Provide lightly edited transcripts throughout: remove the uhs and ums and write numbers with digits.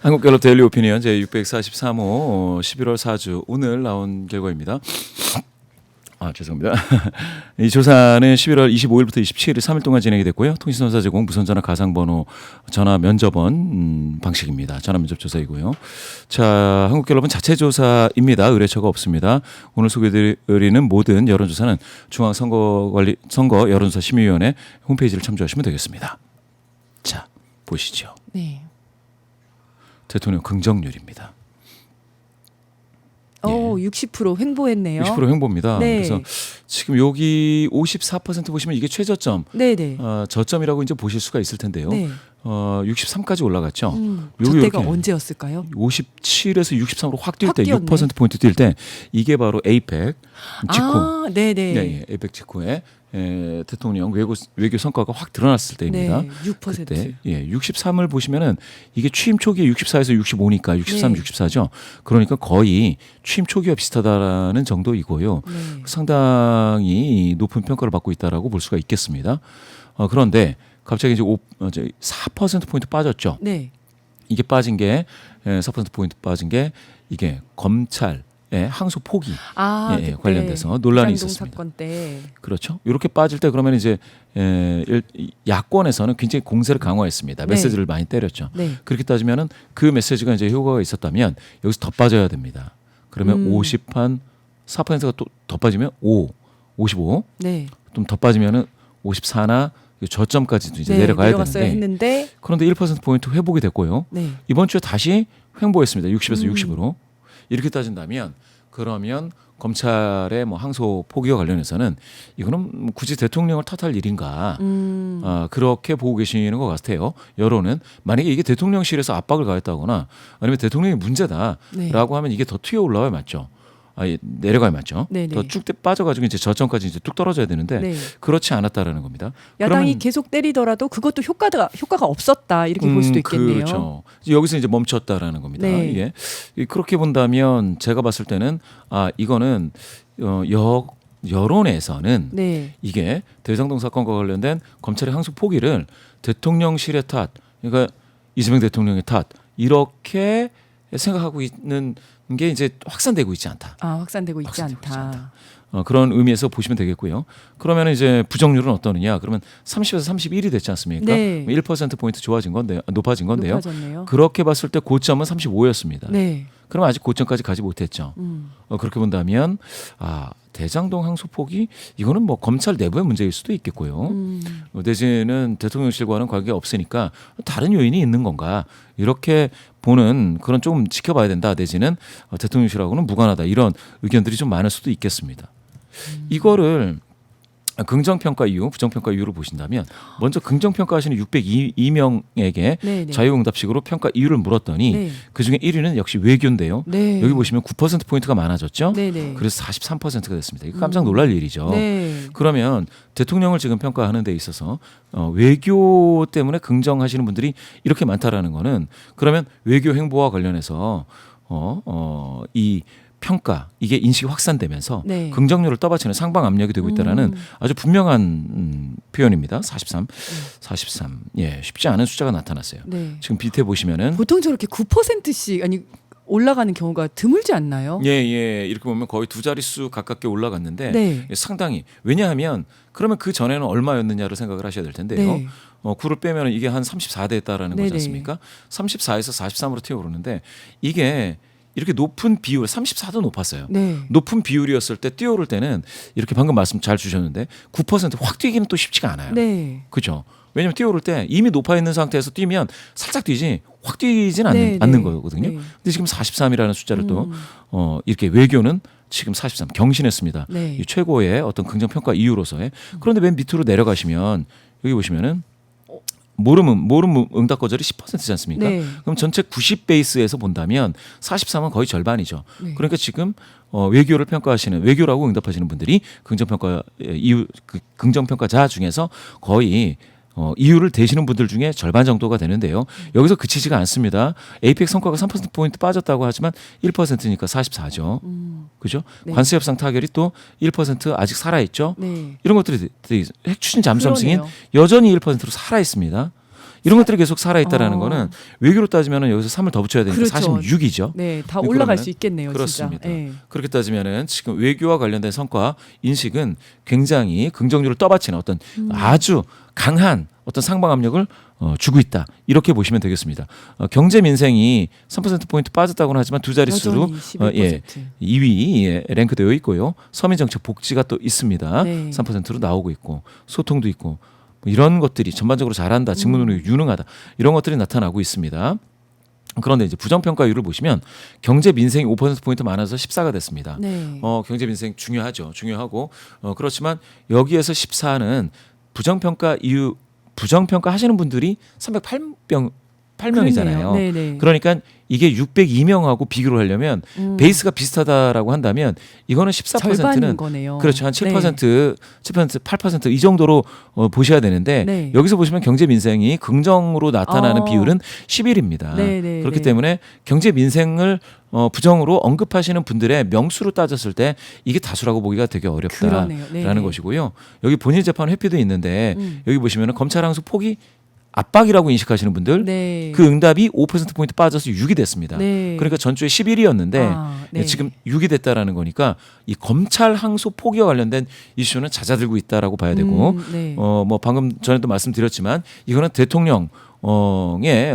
한국갤럽 데일리 오피니언 제643호 11월 4주 오늘 나온 결과입니다. 죄송합니다. 이 조사는 11월 25일부터 27일 3일 동안 진행이 됐고요. 통신선사 제공, 무선전화 가상번호, 전화 면접원 방식입니다. 전화 면접 조사이고요. 자, 한국갤럽은 자체 조사입니다. 의뢰처가 없습니다. 오늘 소개드리는 모든 여론조사는 중앙선거 여론조사 심의위원회 홈페이지를 참조하시면 되겠습니다. 자, 보시죠. 네. 대통령 긍정률입니다. 60% 횡보했네요. 60% 횡보입니다. 네. 그래서 지금 여기 54% 보시면 이게 최저점, 네네. 저점이라고 이제 보실 수가 있을 텐데요. 네. 63까지 올라갔죠. 저때가 언제였을까요? 57에서 63으로 확 뛸 확 때, 뛰었네. 6%포인트 뛸 때 이게 바로 에이펙 직후. 네네. 네, 에이펙 직후에 대통령 외교 성과가 확 드러났을 때입니다. 네, 6%. 그때 63을 보시면은 이게 취임 초기에 64에서 65니까 63, 네. 64죠. 그러니까 거의 취임 초기와 비슷하다라는 정도이고요. 네. 상당히 높은 평가를 받고 있다라고 볼 수가 있겠습니다. 그런데 갑자기 이제 4% 포인트 빠졌죠. 네. 이게 빠진 게 4% 포인트 빠진 게 이게 검찰의 항소 포기 그때 관련돼서 논란이 대장동 있었습니다. 사건 때. 그렇죠. 이렇게 빠질 때 그러면 이제 야권에서는 굉장히 공세를 강화했습니다. 네. 메시지를 많이 때렸죠. 네. 그렇게 따지면은 그 메시지가 이제 효과가 있었다면 여기서 더 빠져야 됩니다. 그러면 50한 4%가 또 더 빠지면 55, 네. 좀 더 빠지면은 54나 저점까지도 이제 네, 내려가야 내려갔어야 되는데 했는데. 그런데 1% 포인트 회복이 됐고요. 네. 이번 주에 다시 횡보했습니다. 60에서 60으로. 이렇게 따진다면 그러면 검찰의 뭐 항소 포기와 관련해서는 이거는 굳이 대통령을 탓할 일인가 그렇게 보고 계시는 것 같아요. 여론은 만약에 이게 대통령실에서 압박을 가했다거나 아니면 대통령이 문제다라고 네. 하면 이게 더 튀어 올라와야 맞죠. 내려가야 맞죠. 네네. 더 쭉 빠져가지고 이제 저점까지 이제 뚝 떨어져야 되는데 네. 그렇지 않았다라는 겁니다. 야당이 그러면 계속 때리더라도 그것도 효과가 없었다 이렇게 볼 수도 있겠네요. 그렇죠. 여기서 이제 멈췄다라는 겁니다. 네. 그렇게 본다면 제가 봤을 때는 이거는 여론에서는 네. 이게 대장동 사건과 관련된 검찰의 항소 포기를 대통령실의 탓, 그러니까 이재명 대통령의 탓 이렇게 생각하고 있는 게 이제 확산되고 있지 않다. 확산되고 있지 확산되고 있지 않다. 그런 의미에서 보시면 되겠고요. 그러면 이제 부정률은 어떠느냐? 그러면 30에서 31이 됐지 않습니까? 네. 1% 포인트 좋아진 건데요. 높아진 건데요. 높아졌네요. 그렇게 봤을 때 고점은 35였습니다. 네. 그럼 아직 고점까지 가지 못했죠. 그렇게 본다면 대장동 항소 포기 이거는 뭐 검찰 내부의 문제일 수도 있겠고요. 내지는 대통령실과는 관계가 없으니까 다른 요인이 있는 건가 이렇게 보는 그런 좀 지켜봐야 된다. 내지는 대통령실하고는 무관하다 이런 의견들이 좀 많을 수도 있겠습니다. 이거를 긍정평가 이유, 부정평가 이유를 보신다면 먼저 긍정평가 하시는 602명에게 네, 네. 자유응답식으로 평가 이유를 물었더니 네. 그중에 1위는 역시 외교인데요. 네. 여기 보시면 9%포인트가 많아졌죠. 네, 네. 그래서 43%가 됐습니다. 이거 깜짝 놀랄 일이죠. 네. 그러면 대통령을 지금 평가하는 데 있어서 외교 때문에 긍정하시는 분들이 이렇게 많다라는 거는 그러면 외교 행보와 관련해서 이 평가 이게 인식이 확산되면서 네. 긍정률을 떠받치는 상방 압력이 되고 있다라는 아주 분명한 표현입니다. 43. 쉽지 않은 숫자가 나타났어요. 네. 지금 밑에 보시면은 보통 저렇게 9%씩 올라가는 경우가 드물지 않나요? 이렇게 보면 거의 두 자릿수 가깝게 올라갔는데 네. 상당히 왜냐하면 그러면 그 전에는 얼마였느냐를 생각을 하셔야 될 텐데요. 네. 9를 빼면 이게 한 34대였다라는 거지 네네. 않습니까? 34에서 43으로 튀어오르는데 이게 이렇게 높은 비율 34도 높았어요. 네. 높은 비율이었을 때 뛰어오를 때는 이렇게 방금 말씀 잘 주셨는데 9%확 뛰기는 또 쉽지가 않아요. 네. 그렇죠. 왜냐하면 뛰어오를 때 이미 높아 있는 상태에서 뛰면 살짝 뛰지 확 뛰진 네, 않는 네. 거거든요. 네. 근데 지금 43이라는 숫자를 또 이렇게 외교는 지금 43 경신했습니다. 네. 이 최고의 어떤 긍정평가 이유로서의. 그런데 맨 밑으로 내려가시면 여기 보시면은 모름 응답 거절이 10%지 않습니까? 네. 그럼 전체 90 베이스에서 본다면 43은 거의 절반이죠. 네. 그러니까 지금 외교를 평가하시는 외교라고 응답하시는 분들이 긍정평가자 중에서 거의 이유를 대시는 분들 중에 절반 정도가 되는데요. 여기서 그치지가 않습니다. 에이펙 성과가 3%포인트 빠졌다고 하지만 1%니까 44죠. 그죠? 네. 관세 협상 타결이 또 1% 아직 살아있죠. 네. 이런 것들이 핵 추진 잠수함 승인 그러네요. 여전히 1%로 살아있습니다. 이런 것들이 계속 살아있다라는 어. 거는 외교로 따지면 여기서 3을 더 붙여야 되니까 그렇죠. 46이죠. 네, 다 올라갈 그러면은 수 있겠네요. 그렇습니다. 진짜. 네. 그렇게 따지면은 지금 외교와 관련된 성과 인식은 굉장히 긍정적으로 떠받치는 어떤 아주 강한 어떤 상방 압력을 주고 있다. 이렇게 보시면 되겠습니다. 경제 민생이 3%포인트 빠졌다고는 하지만 두 자릿수로 여전히 11%. 2위에 랭크되어 있고요. 서민정책 복지가 또 있습니다. 네. 3%로 나오고 있고 소통도 있고 뭐 이런 것들이 전반적으로 잘한다. 직무능력이 유능하다. 이런 것들이 나타나고 있습니다. 그런데 이제 부정평가율을 보시면 경제 민생이 5%포인트 많아서 14가 됐습니다. 네. 경제 민생 중요하죠. 중요하고 그렇지만 여기에서 14는 부정평가 하시는 분들이 308명이잖아요. 네네. 그러니까 이게 602명하고 비교를 하려면 베이스가 비슷하다라고 한다면 이거는 14%는 절반인 거네요. 그렇죠. 한 네. 7%, 8%이 정도로 보셔야 되는데 네. 여기서 보시면 경제 민생이 긍정으로 나타나는 어. 비율은 11입니다. 네네, 그렇기 네. 때문에 경제 민생을 부정으로 언급하시는 분들의 명수로 따졌을 때 이게 다수라고 보기가 되게 어렵다라는 그러네요. 네네. 것이고요. 여기 본인 재판 회피도 있는데 음. 여기 보시면은 검찰 항소 폭이 압박이라고 인식하시는 분들 네. 그 응답이 5%포인트 빠져서 6이 됐습니다. 네. 그러니까 전주에 11이었는데 아, 네. 지금 6이 됐다라는 거니까 이 검찰 항소 포기와 관련된 이슈는 잦아들고 있다라고 봐야 되고 네. 뭐 방금 전에도 말씀드렸지만 이거는 대통령의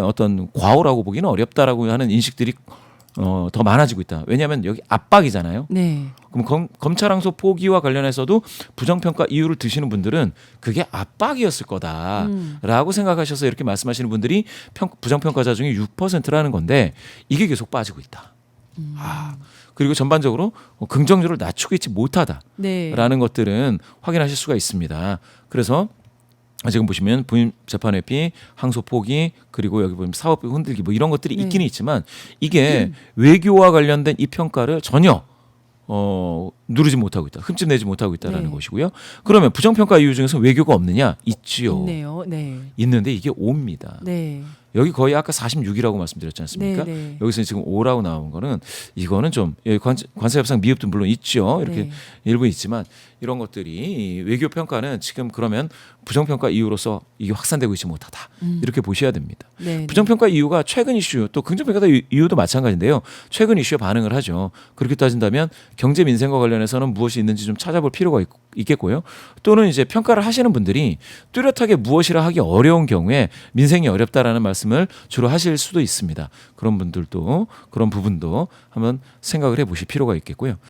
어떤 과오라고 보기는 어렵다라고 하는 인식들이 더 많아지고 있다. 왜냐하면 여기 압박이잖아요. 네. 그럼 검찰 항소 포기와 관련해서도 부정평가 이유를 드시는 분들은 그게 압박이었을 거다라고 생각하셔서 이렇게 말씀하시는 분들이 부정평가자 중에 6%라는 건데 이게 계속 빠지고 있다. 그리고 전반적으로 긍정률을 낮추고 있지 못하다라는 네. 것들은 확인하실 수가 있습니다. 그래서 지금 보시면 부인 재판 회피, 항소 포기, 그리고 여기 보면 사업비 흔들기 뭐 이런 것들이 네. 있기는 있지만 이게 외교와 관련된 이 평가를 전혀 누르지 못하고 있다. 흠집 내지 못하고 있다라는 네. 것이고요. 그러면 부정평가 이유 중에서 외교가 없느냐? 있지요. 있네요. 네. 있는데 이게 5입니다. 네. 여기 거의 아까 46이라고 말씀드렸지 않습니까? 네, 네. 여기서 지금 5라고 나온 거는 이거는 좀 관세 협상 미흡도 물론 있죠. 이렇게 네. 일부 있지만 이런 것들이 이 외교 평가는 지금 그러면 부정평가 이유로서 이게 확산되고 있지 못하다. 이렇게 보셔야 됩니다. 네. 부정평가 이유가 최근 이슈 또 긍정평가 이유도 마찬가지인데요. 최근 이슈에 반응을 하죠. 그렇게 따진다면 경제 민생과 관련해서는 무엇이 있는지 좀 찾아볼 필요가 있겠고요. 또는 이제 평가를 하시는 분들이 뚜렷하게 무엇이라 하기 어려운 경우에 민생이 어렵다라는 말씀을 주로 하실 수도 있습니다. 그런 분들도 그런 부분도 한번 생각을 해보실 필요가 있겠고요.